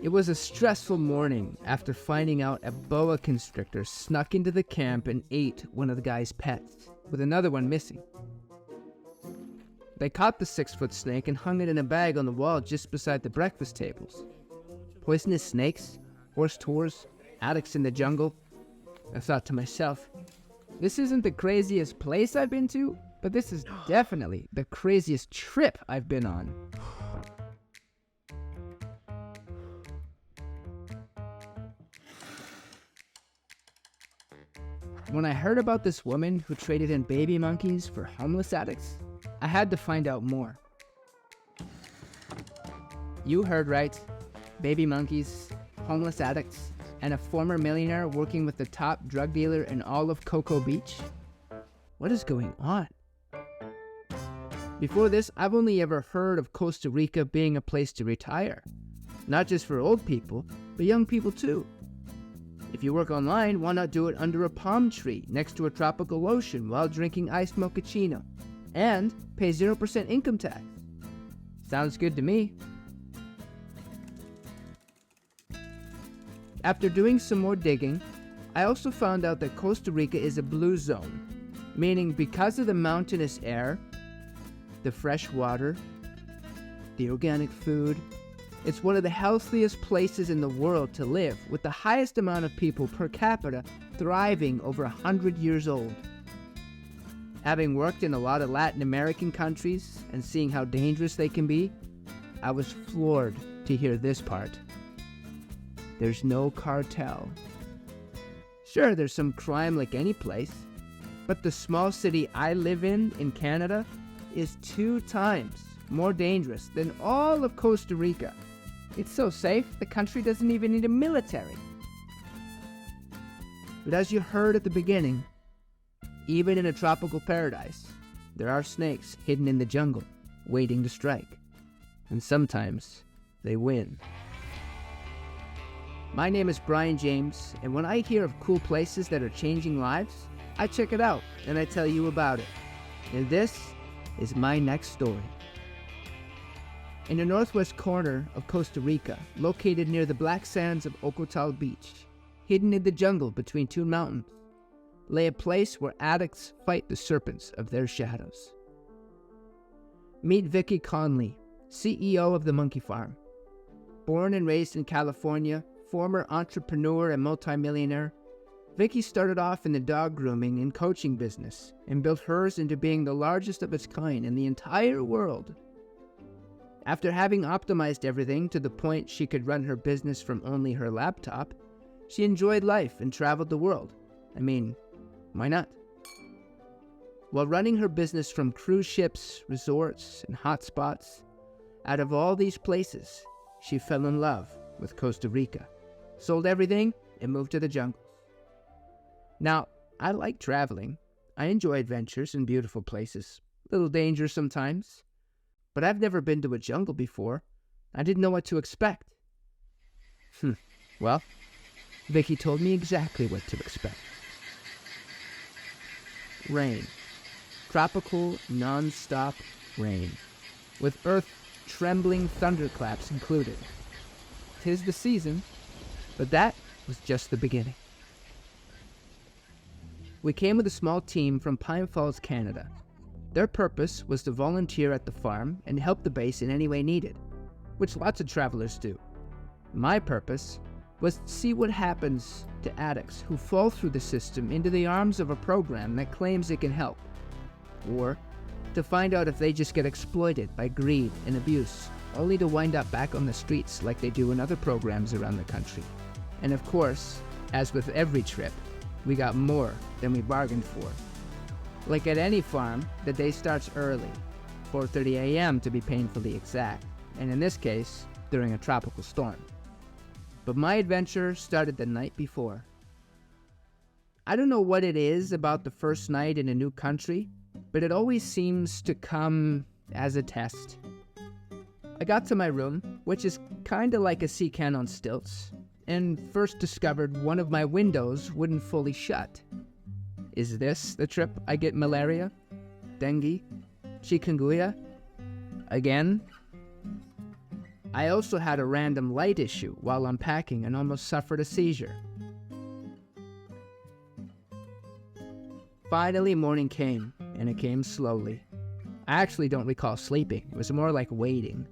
It was a stressful morning after finding out a boa constrictor snuck into the camp and ate one of the guy's pets, with another one missing. They caught the 6-foot snake and hung it in a bag on the wall just beside the breakfast tables. Poisonous snakes, horse tours, addicts in the jungle. I thought to myself, this isn't the craziest place I've been to, but this is definitely the craziest trip I've been on. When I heard about this woman who traded in baby monkeys for homeless addicts, I had to find out more. You heard right. Baby monkeys, homeless addicts, and a former millionaire working with the top drug dealer in all of Coco Beach? What is going on? Before this, I've only ever heard of Costa Rica being a place to retire. Not just for old people, but young people too. If you work online, why not do it under a palm tree next to a tropical ocean while drinking iced mochaccino? And pay 0% income tax. Sounds good to me. After doing some more digging, I also found out that Costa Rica is a blue zone, meaning because of the mountainous air, the fresh water, the organic food, it's one of the healthiest places in the world to live, with the highest amount of people per capita thriving over 100 years old. Having worked in a lot of Latin American countries and seeing how dangerous they can be, I was floored to hear this part. There's no cartel. Sure, there's some crime like any place, but the small city I live in Canada, is 2 times more dangerous than all of Costa Rica. It's so safe, the country doesn't even need a military. But as you heard at the beginning, even in a tropical paradise, there are snakes hidden in the jungle, waiting to strike. And sometimes, they win. My name is Brian James, and when I hear of cool places that are changing lives, I check it out and I tell you about it. And this is my next story. In the northwest corner of Costa Rica, located near the black sands of Coco Beach, hidden in the jungle between 2 mountains, lay a place where addicts fight the serpents of their shadows. Meet Vicky Conley, CEO of the Monkey Farm. Born and raised in California, former entrepreneur and multimillionaire, Vicky started off in the dog grooming and coaching business and built hers into being the largest of its kind in the entire world. After having optimized everything to the point she could run her business from only her laptop, she enjoyed life and traveled the world. I mean, why not? While running her business from cruise ships, resorts, and hotspots, out of all these places, she fell in love with Costa Rica, sold everything, and moved to the jungles. Now, I like traveling. I enjoy adventures in beautiful places, a little dangerous sometimes. But I've never been to a jungle before. I didn't know what to expect. Well, Vicky told me exactly what to expect. Rain. Tropical, non-stop rain. With earth-trembling thunderclaps included. 'Tis the season, but that was just the beginning. We came with a small team from Pine Falls, Canada. Their purpose was to volunteer at the farm and help the base in any way needed, which lots of travelers do. My purpose was to see what happens to addicts who fall through the system into the arms of a program that claims it can help, or to find out if they just get exploited by greed and abuse, only to wind up back on the streets like they do in other programs around the country. And of course, as with every trip, we got more than we bargained for. Like at any farm, the day starts early, 4:30 a.m. to be painfully exact, and in this case, during a tropical storm. But my adventure started the night before. I don't know what it is about the first night in a new country, but it always seems to come as a test. I got to my room, which is kinda like a sea can on stilts, and first discovered one of my windows wouldn't fully shut. Is this the trip I get malaria? Dengue? Chikungunya? Again? I also had a random light issue while unpacking and almost suffered a seizure. Finally, morning came, and it came slowly. I actually don't recall sleeping. It was more like waiting.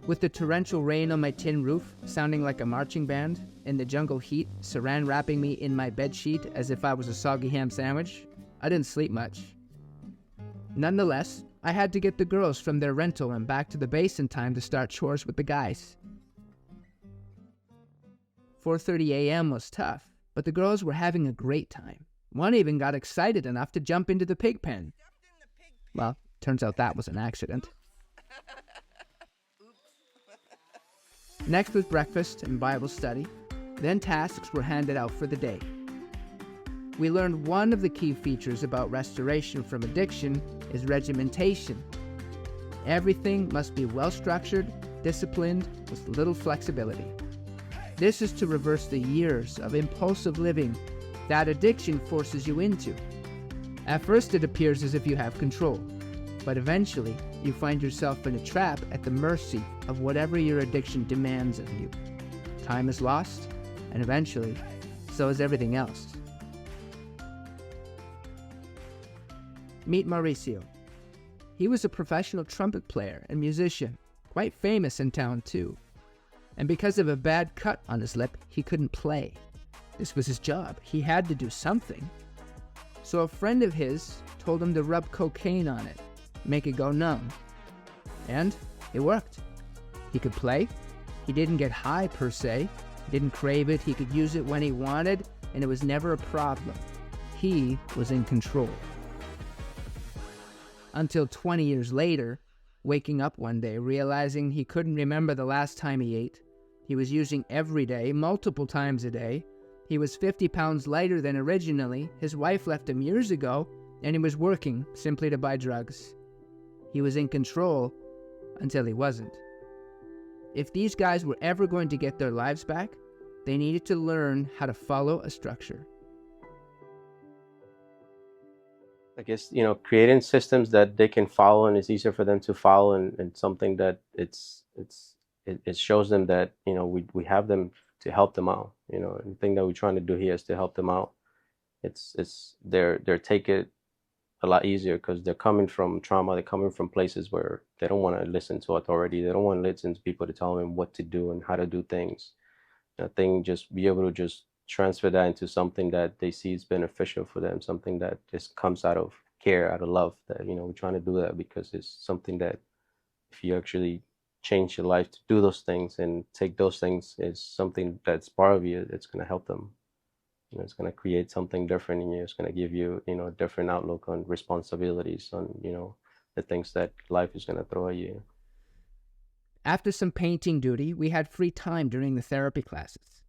With the torrential rain on my tin roof, sounding like a marching band, and the jungle heat saran wrapping me in my bedsheet as if I was a soggy ham sandwich, I didn't sleep much. Nonetheless, I had to get the girls from their rental and back to the base in time to start chores with the guys. 4:30 a.m. was tough, but the girls were having a great time. One even got excited enough to jump into the pig pen. Well, turns out that was an accident. Next was breakfast and Bible study. Then tasks were handed out for the day. We learned one of the key features about restoration from addiction is regimentation. Everything must be well-structured, disciplined, with little flexibility. This is to reverse the years of impulsive living that addiction forces you into. At first it appears as if you have control, but eventually you find yourself in a trap at the mercy of whatever your addiction demands of you. Time is lost, and eventually, so is everything else. Meet Mauricio. He was a professional trumpet player and musician, quite famous in town too. And because of a bad cut on his lip, he couldn't play. This was his job. He had to do something. So a friend of his told him to rub cocaine on it, make it go numb. And it worked. He could play. He didn't get high per se. He didn't crave it. He could use it when he wanted, and it was never a problem. He was in control. Until 20 years later, waking up one day, realizing he couldn't remember the last time he ate. He was using every day, multiple times a day. He was 50 pounds lighter than originally. His wife left him years ago, and he was working simply to buy drugs. He was in control until he wasn't. If these guys were ever going to get their lives back, they needed to learn how to follow a structure. I guess, creating systems that they can follow and it's easier for them to follow, and something that it shows them that, we have them to help them out. And the thing that we're trying to do here is to help them out. They're take it a lot easier because they're coming from trauma. They're coming from places where they don't want to listen to authority. They don't want to listen to people to tell them what to do and how to do things. I think just be able to just transfer that into something that they see is beneficial for them, something that just comes out of care, out of love. That we're trying to do that because it's something that if you actually change your life to do those things and take those things as something that's part of you, it's going to help them. It's going to create something different in you. It's going to give you, a different outlook on responsibilities, on, the things that life is going to throw at you. After some painting duty, we had free time during the therapy classes.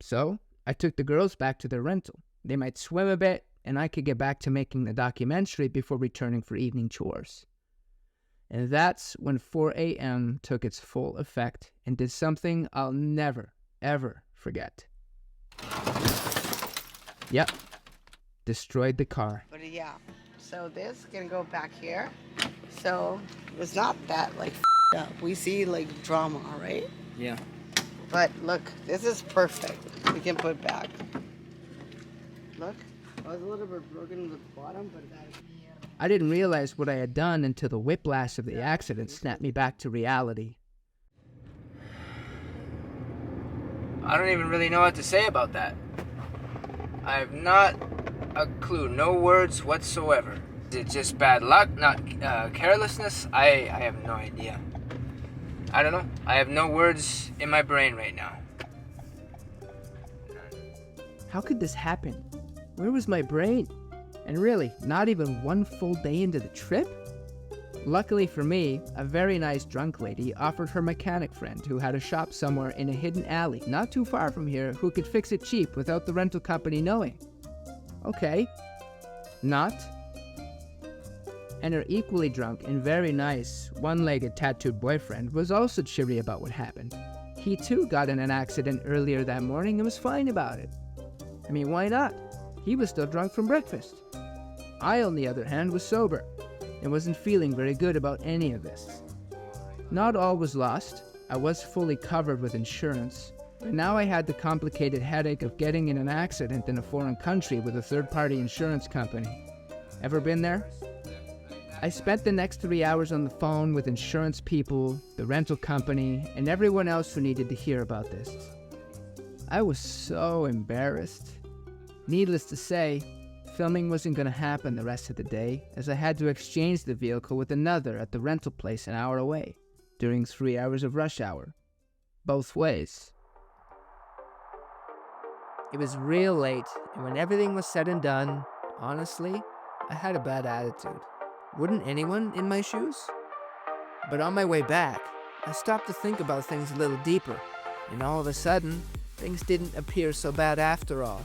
So I took the girls back to their rental. They might swim a bit, and I could get back to making the documentary before returning for evening chores. And that's when 4 a.m. took its full effect and did something I'll never, ever forget. Yep, destroyed the car. But yeah, so this is gonna go back here. So it's not that up. We see drama, right? Yeah. But look, this is perfect. We can put back. Look, I was a little bit broken at the bottom, but I didn't realize what I had done until the whiplash of the accident snapped me back to reality. I don't even really know what to say about that. I have not a clue, no words whatsoever. Is it just bad luck, not carelessness? I have no idea. I don't know. I have no words in my brain right now. How could this happen? Where was my brain? And really, not even one full day into the trip? Luckily for me, a very nice drunk lady offered her mechanic friend who had a shop somewhere in a hidden alley not too far from here who could fix it cheap without the rental company knowing. Okay. Not. And her equally drunk and very nice, one-legged tattooed boyfriend was also cheery about what happened. He too got in an accident earlier that morning and was fine about it. I mean, why not? He was still drunk from breakfast. I, on the other hand, was sober and wasn't feeling very good about any of this. Not all was lost. I was fully covered with insurance, but now I had the complicated headache of getting in an accident in a foreign country with a third-party insurance company. Ever been there? I spent the next 3 hours on the phone with insurance people, the rental company, and everyone else who needed to hear about this. I was so embarrassed. Needless to say, filming wasn't going to happen the rest of the day, as I had to exchange the vehicle with another at the rental place an hour away, during 3 hours of rush hour. Both ways. It was real late, and when everything was said and done, honestly, I had a bad attitude. Wouldn't anyone in my shoes? But on my way back, I stopped to think about things a little deeper, and all of a sudden, things didn't appear so bad after all.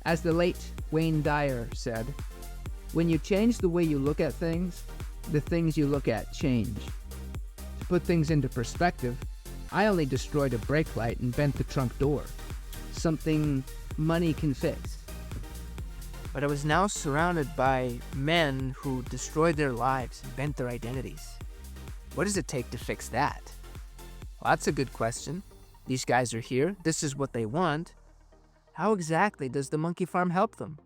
As the late Wayne Dyer said, when you change the way you look at things, the things you look at change. To put things into perspective, I only destroyed a brake light and bent the trunk door. Something money can fix. But I was now surrounded by men who destroyed their lives and bent their identities. What does it take to fix that? Well, that's a good question. These guys are here. This is what they want. How exactly does the monkey farm help them?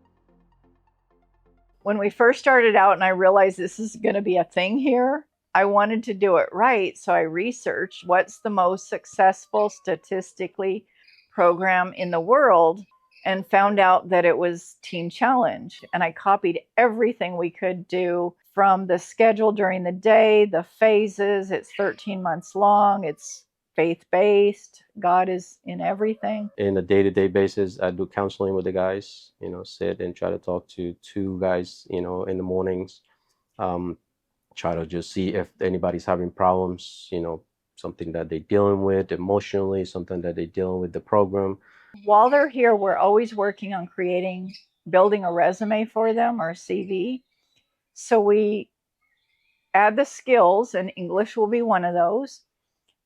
When we first started out and I realized this is going to be a thing here, I wanted to do it right. So I researched what's the most successful statistically program in the world and found out that it was Teen Challenge. And I copied everything we could do from the schedule during the day, the phases. It's 13 months long. It's faith-based. God is in everything. In a day-to-day basis, I do counseling with the guys, sit and try to talk to 2 guys, in the mornings. Try to just see if anybody's having problems, something that they're dealing with emotionally, something that they're dealing with the program. While they're here, we're always working on building a resume for them, or CV. So we add the skills, and English will be one of those.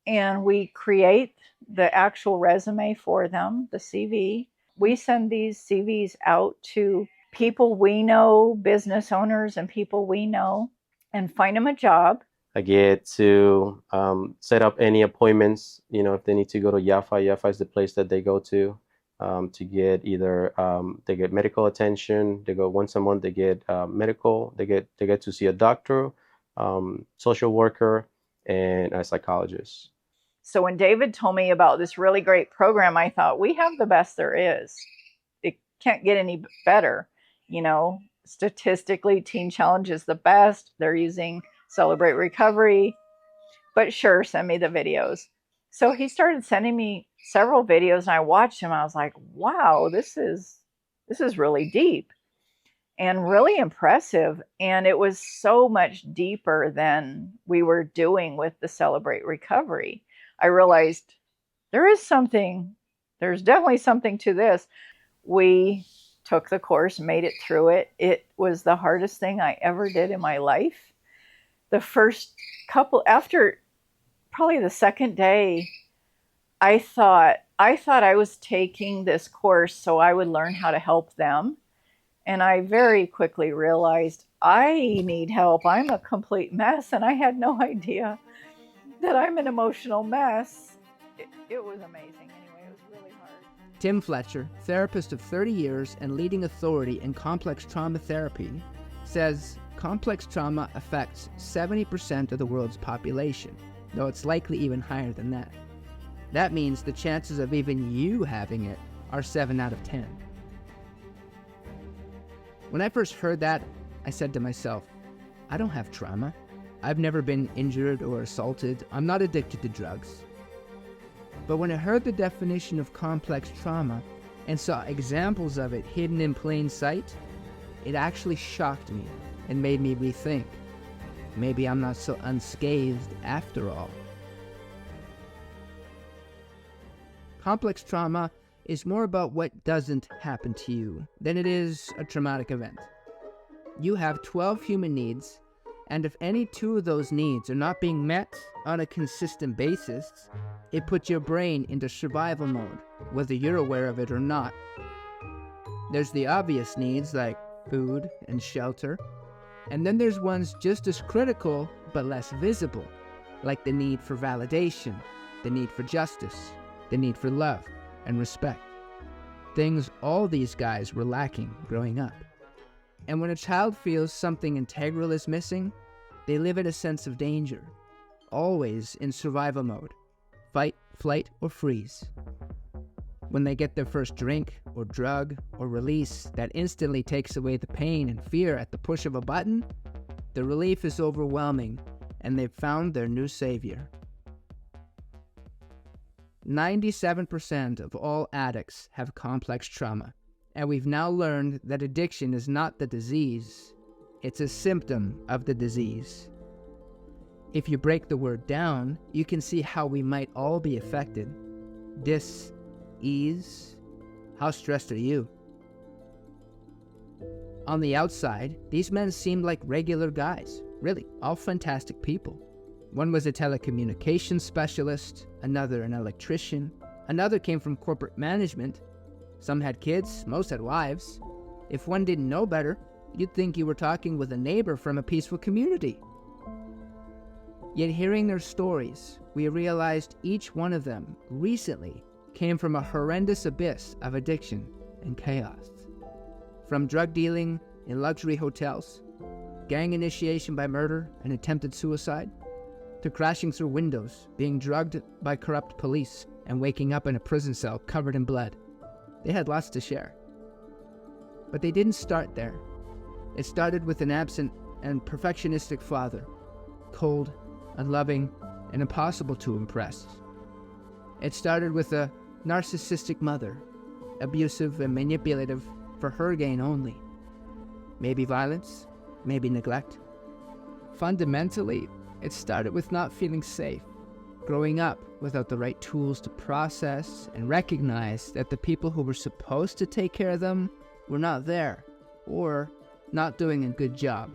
And we create the actual resume for them, the CV. We send these CVs out to people we know, business owners and people we know, and find them a job. I get to set up any appointments, if they need to go to Yafa. Yafa is the place that they go to get either, they get medical attention. They go once a month, they get medical. They get to see a doctor, social worker, and a psychologist. So when David told me about this really great program, I thought, we have the best there is. It can't get any better. Statistically, Teen Challenge is the best. They're using Celebrate Recovery. But sure, send me the videos. So he started sending me several videos, and I watched them. I was like, wow, this is really deep and really impressive. And it was so much deeper than we were doing with the Celebrate Recovery. I realized there's definitely something to this. We took the course, made it through it. It was the hardest thing I ever did in my life. The first after probably the second day, I thought I was taking this course so I would learn how to help them. And I very quickly realized I need help. I'm a complete mess, and I had no idea that I'm an emotional mess. It was amazing. Anyway, it was really hard. Tim Fletcher, therapist of 30 years and leading authority in complex trauma therapy, says complex trauma affects 70% of the world's population, though it's likely even higher than that. That means the chances of even you having it are 7 out of 10. When I first heard that, I said to myself, I don't have trauma. I've never been injured or assaulted. I'm not addicted to drugs. But when I heard the definition of complex trauma and saw examples of it hidden in plain sight, it actually shocked me and made me rethink. Maybe I'm not so unscathed after all. Complex trauma is more about what doesn't happen to you than it is a traumatic event. You have 12 human needs, and if any 2 of those needs are not being met on a consistent basis, it puts your brain into survival mode, whether you're aware of it or not. There's the obvious needs like food and shelter, and then there's ones just as critical but less visible, like the need for validation, the need for justice, the need for love and respect. Things all these guys were lacking growing up. And when a child feels something integral is missing, they live in a sense of danger, always in survival mode, fight, flight, or freeze. When they get their first drink or drug or release that instantly takes away the pain and fear at the push of a button, the relief is overwhelming and they've found their new savior. 97% of all addicts have complex trauma, and we've now learned that addiction is not the disease, it's a symptom of the disease. If you break the word down, you can see how we might all be affected. Dis-ease. How stressed are you? On the outside, these men seemed like regular guys, really, all fantastic people. One was a telecommunications specialist, another an electrician, another came from corporate management. Some had kids, most had wives. If one didn't know better, you'd think you were talking with a neighbor from a peaceful community. Yet hearing their stories, we realized each one of them recently came from a horrendous abyss of addiction and chaos. From drug dealing in luxury hotels, gang initiation by murder and attempted suicide, to crashing through windows, being drugged by corrupt police, and waking up in a prison cell covered in blood. They had lots to share. But they didn't start there. It started with an absent and perfectionistic father, cold, unloving, and impossible to impress. It started with a narcissistic mother, abusive and manipulative for her gain only. Maybe violence, maybe neglect. Fundamentally, it started with not feeling safe, growing up without the right tools to process and recognize that the people who were supposed to take care of them were not there, or not doing a good job.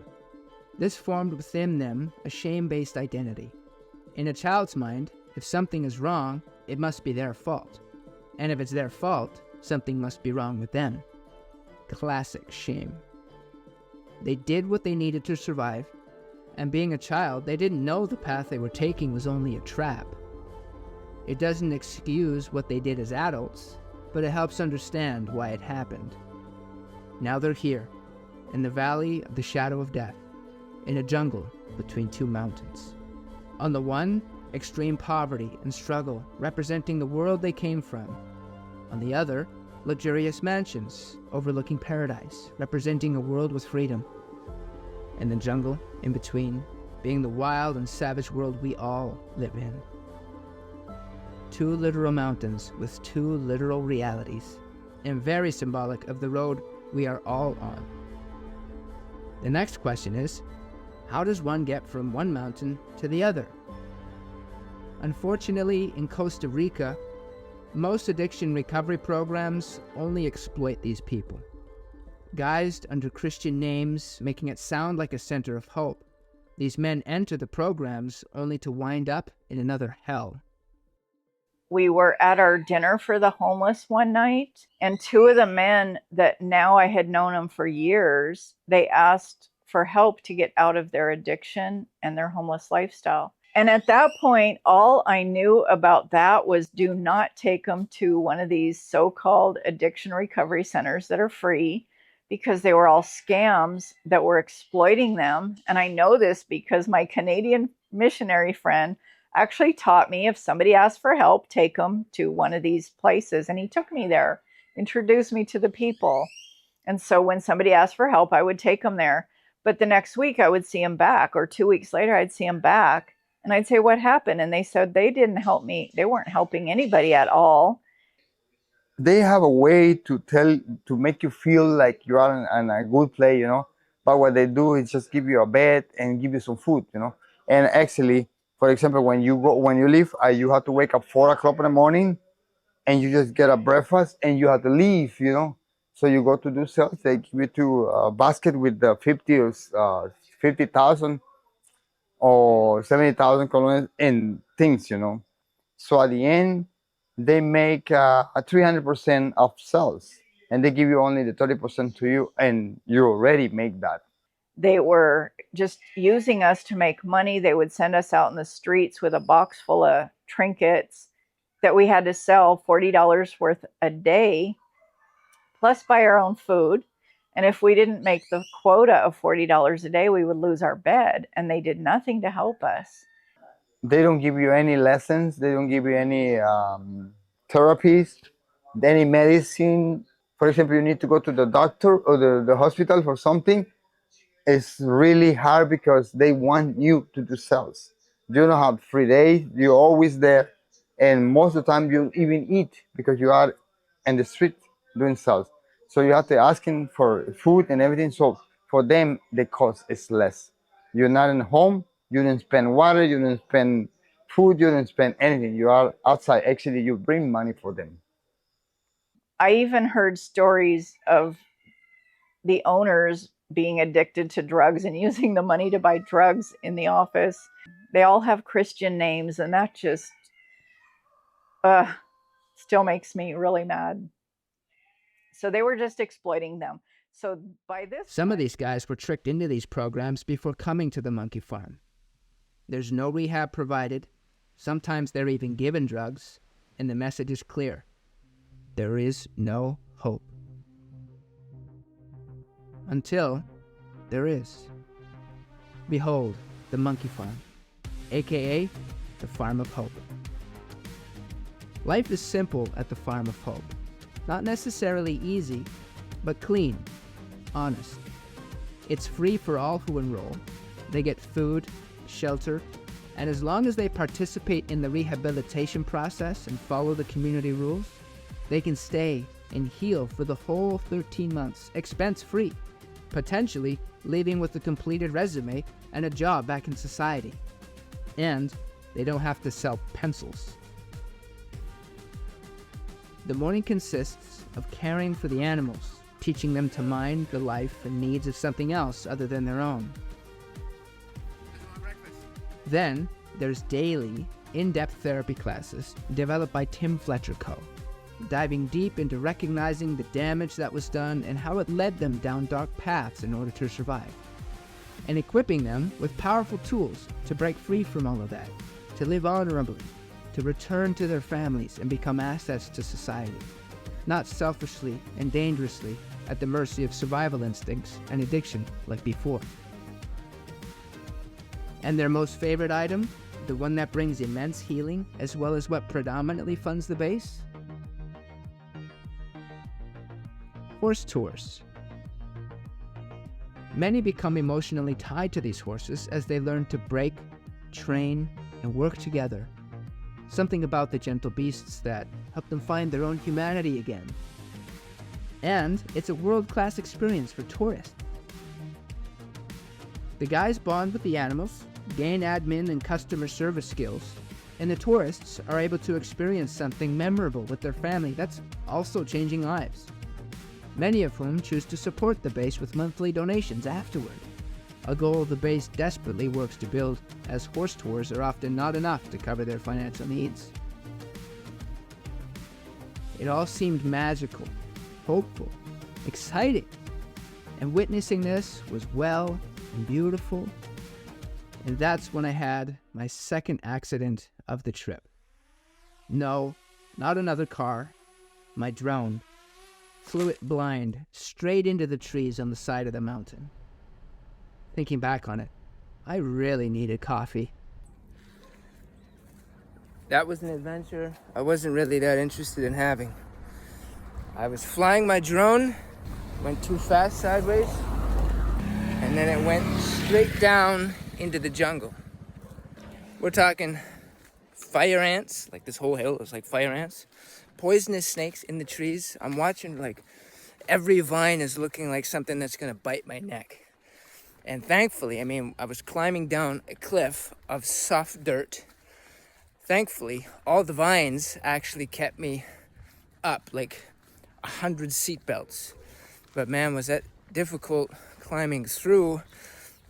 This formed within them a shame-based identity. In a child's mind, if something is wrong, it must be their fault. And if it's their fault, something must be wrong with them. Classic shame. They did what they needed to survive, and being a child, they didn't know the path they were taking was only a trap. It doesn't excuse what they did as adults, but it helps understand why it happened. Now they're here, in the valley of the shadow of death, in a jungle between two mountains. On the one, extreme poverty and struggle, representing the world they came from. On the other, luxurious mansions overlooking paradise, representing a world with freedom. And the jungle in between, being the wild and savage world we all live in. Two literal mountains with two literal realities, and very symbolic of the road we are all on. The next question is, how does one get from one mountain to the other? Unfortunately, in Costa Rica, most addiction recovery programs only exploit these people. Guised under Christian names, making it sound like a center of hope, these men enter the programs only to wind up in another hell. We were at our dinner for the homeless one night, and two of the men that now I had known them for years, they asked for help to get out of their addiction and their homeless lifestyle. And at that point, all I knew about that was do not take them to one of these so-called addiction recovery centers that are free, because they were all scams that were exploiting them. And I know this because my Canadian missionary friend actually taught me if somebody asked for help, take them to one of these places. And he took me there, introduced me to the people. And so when somebody asked for help, I would take them there. But the next week I would see them back, or 2 weeks later, I'd see them back. And I'd say, what happened? And they said they didn't help me. They weren't helping anybody at all. They have a way to make you feel like you are in a good place, you know. But what they do is just give you a bed and give you some food, you know. And actually, for example, when you leave, you have to wake up 4 o'clock in the morning, and you just get a breakfast, and you have to leave, you know. So you go to do sales. They give you to a basket with the 50,000 or 70,000 colones in things, you know. So at the end, they make a 300% of sales, and they give you only the 30% to you, and you already make that. They were just using us to make money. They would send us out in the streets with a box full of trinkets that we had to sell $40 worth a day, plus buy our own food. And if we didn't make the quota of $40 a day, we would lose our bed. And they did nothing to help us. They don't give you any lessons. They don't give you any therapies, any medicine. For example, you need to go to the doctor or the hospital for something. It's really hard because they want you to do sales. You don't have free days. You're always there. And most of the time you even eat because you are in the street doing sales. So you have to asking for food and everything. So for them, the cost is less. You're not in home. You didn't spend water. You didn't spend food. You didn't spend anything. You are outside. Actually, you bring money for them. I even heard stories of the owners being addicted to drugs and using the money to buy drugs in the office. They all have Christian names, and that just still makes me really mad. So they were just exploiting them. So by this Some of these guys were tricked into these programs before coming to the monkey farm. There's no rehab provided. Sometimes they're even given drugs, and the message is clear. There is no hope. Until there is. Behold, the monkey farm, aka the farm of hope. Life is simple at the farm of hope. Not necessarily easy, but clean, honest. It's free for all who enroll. They get food, shelter, and as long as they participate in the rehabilitation process and follow the community rules, they can stay and heal for the whole 13 months, expense-free, potentially leaving with a completed resume and a job back in society. And they don't have to sell pencils. The morning consists of caring for the animals, teaching them to mind the life and needs of something else other than their own. Then, there's daily, in-depth therapy classes developed by Tim Fletcher Co., diving deep into recognizing the damage that was done and how it led them down dark paths in order to survive, and equipping them with powerful tools to break free from all of that, to live honorably, to return to their families and become assets to society, not selfishly and dangerously at the mercy of survival instincts and addiction like before. And their most favorite item, the one that brings immense healing as well as what predominantly funds the base? Horse tours. Many become emotionally tied to these horses as they learn to break, train, and work together. Something about the gentle beasts that help them find their own humanity again. And it's a world-class experience for tourists. The guys bond with the animals, gain admin and customer service skills, and the tourists are able to experience something memorable with their family that's also changing lives. Many of whom choose to support the base with monthly donations afterward, a goal the base desperately works to build, as horse tours are often not enough to cover their financial needs. It all seemed magical, hopeful, exciting, and witnessing this was well and beautiful. And that's when I had my second accident of the trip. No, not another car. My drone flew it blind straight into the trees on the side of the mountain. Thinking back on it, I really needed coffee. That was an adventure I wasn't really that interested in having. I was flying my drone, went too fast sideways, and then it went straight down into the jungle. We're talking fire ants, like this whole hill is like fire ants, poisonous snakes in the trees. I'm watching like every vine is looking like something that's gonna bite my neck. And thankfully, I was climbing down a cliff of soft dirt. Thankfully, all the vines actually kept me up like 100 seatbelts. But man, was that difficult climbing through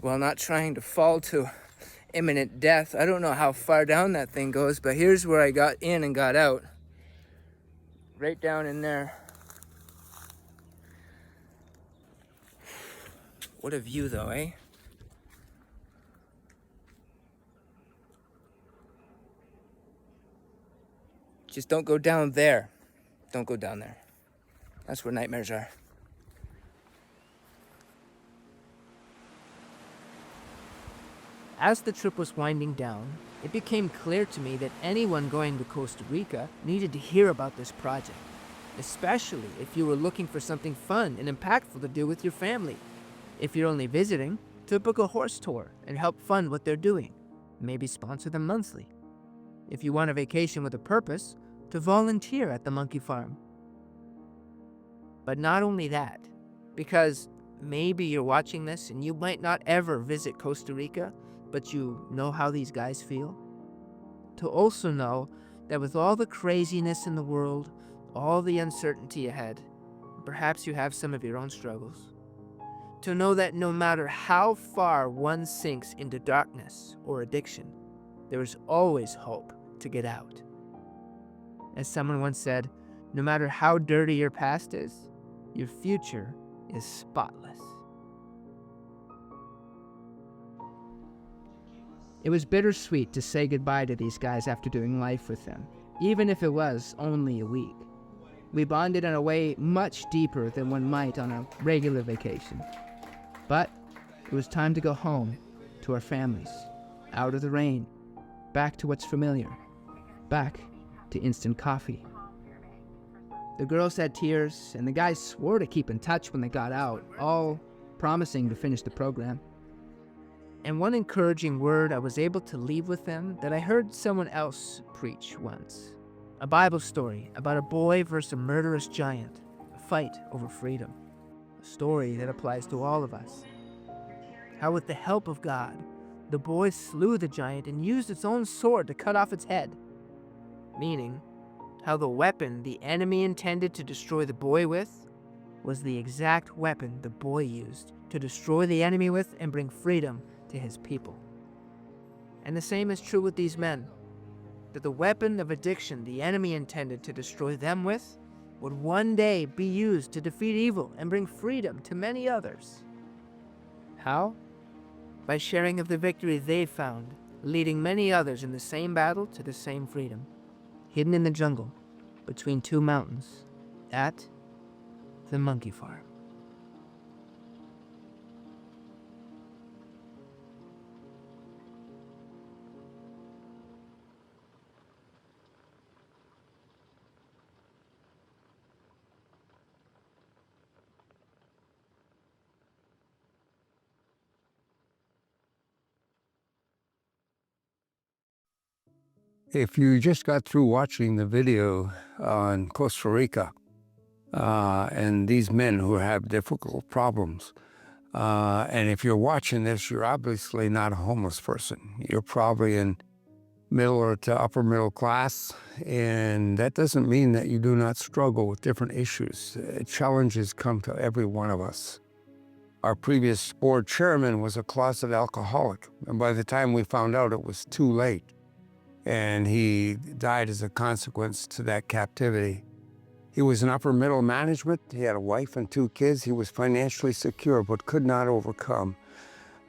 while not trying to fall to imminent death. I don't know how far down that thing goes, but here's where I got in and got out. Right down in there. What a view though, eh? Just don't go down there. Don't go down there. That's where nightmares are. As the trip was winding down, it became clear to me that anyone going to Costa Rica needed to hear about this project, especially if you were looking for something fun and impactful to do with your family. If you're only visiting, to book a horse tour and help fund what they're doing. Maybe sponsor them monthly. If you want a vacation with a purpose, to volunteer at the monkey farm. But not only that, because maybe you're watching this and you might not ever visit Costa Rica, but you know how these guys feel. To also know that with all the craziness in the world, all the uncertainty ahead, perhaps you have some of your own struggles. To know that no matter how far one sinks into darkness or addiction, there is always hope to get out. As someone once said, no matter how dirty your past is, your future is spotless. It was bittersweet to say goodbye to these guys after doing life with them, even if it was only a week. We bonded in a way much deeper than one might on a regular vacation. But it was time to go home, to our families, out of the rain, back to what's familiar, back to instant coffee. The girls had tears, and the guys swore to keep in touch when they got out, all promising to finish the program. And one encouraging word I was able to leave with them that I heard someone else preach once. A Bible story about a boy versus a murderous giant, a fight over freedom. A story that applies to all of us. How with the help of God, the boy slew the giant and used its own sword to cut off its head. Meaning, how the weapon the enemy intended to destroy the boy with was the exact weapon the boy used to destroy the enemy with and bring freedom to his people. And the same is true with these men, that the weapon of addiction the enemy intended to destroy them with would one day be used to defeat evil and bring freedom to many others. How? By sharing of the victory they found, leading many others in the same battle to the same freedom. Hidden in the jungle, between two mountains, at the monkey farm. If you just got through watching the video on Costa Rica and these men who have difficult problems, and if you're watching this, you're obviously not a homeless person. You're probably in middle or to upper middle class, and that doesn't mean that you do not struggle with different issues. Challenges come to every one of us. Our previous board chairman was a closet alcoholic, and by the time we found out, it was too late. And he died as a consequence to that captivity. He was in upper middle management. He had a wife and 2 kids. He was financially secure, but could not overcome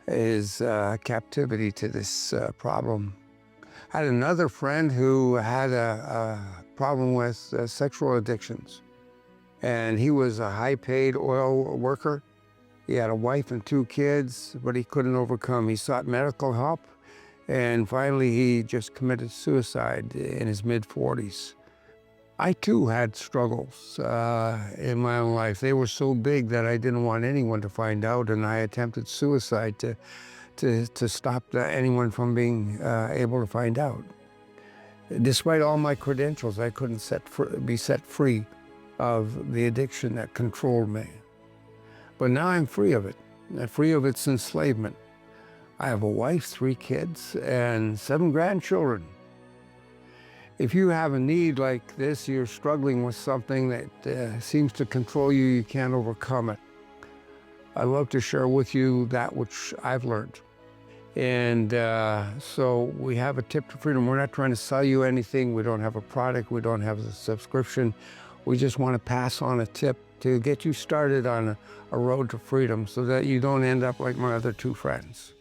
his captivity to this problem. I had another friend who had a problem with sexual addictions. And he was a high-paid oil worker. He had a wife and 2 kids, but he couldn't overcome. He sought medical help. And finally, he just committed suicide in his mid-40s. I too had struggles in my own life. They were so big that I didn't want anyone to find out, and I attempted suicide to stop anyone from being able to find out. Despite all my credentials, I couldn't be set free of the addiction that controlled me. But now I'm free of it, free of its enslavement. I have a wife, 3 kids, and 7 grandchildren. If you have a need like this, you're struggling with something that seems to control you, you can't overcome it. I'd love to share with you that which I've learned. And so we have a tip to freedom. We're not trying to sell you anything. We don't have a product. We don't have a subscription. We just want to pass on a tip to get you started on a road to freedom so that you don't end up like my other two friends.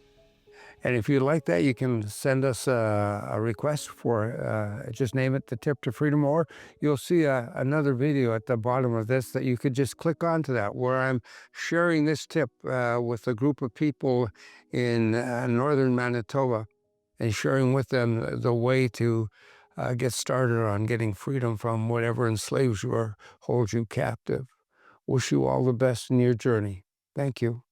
And if you like that, you can send us a request for, just name it The Tip to Freedom, or you'll see another video at the bottom of this that you could just click onto that, where I'm sharing this tip with a group of people in northern Manitoba and sharing with them the way to get started on getting freedom from whatever enslaves you or holds you captive. Wish you all the best in your journey. Thank you.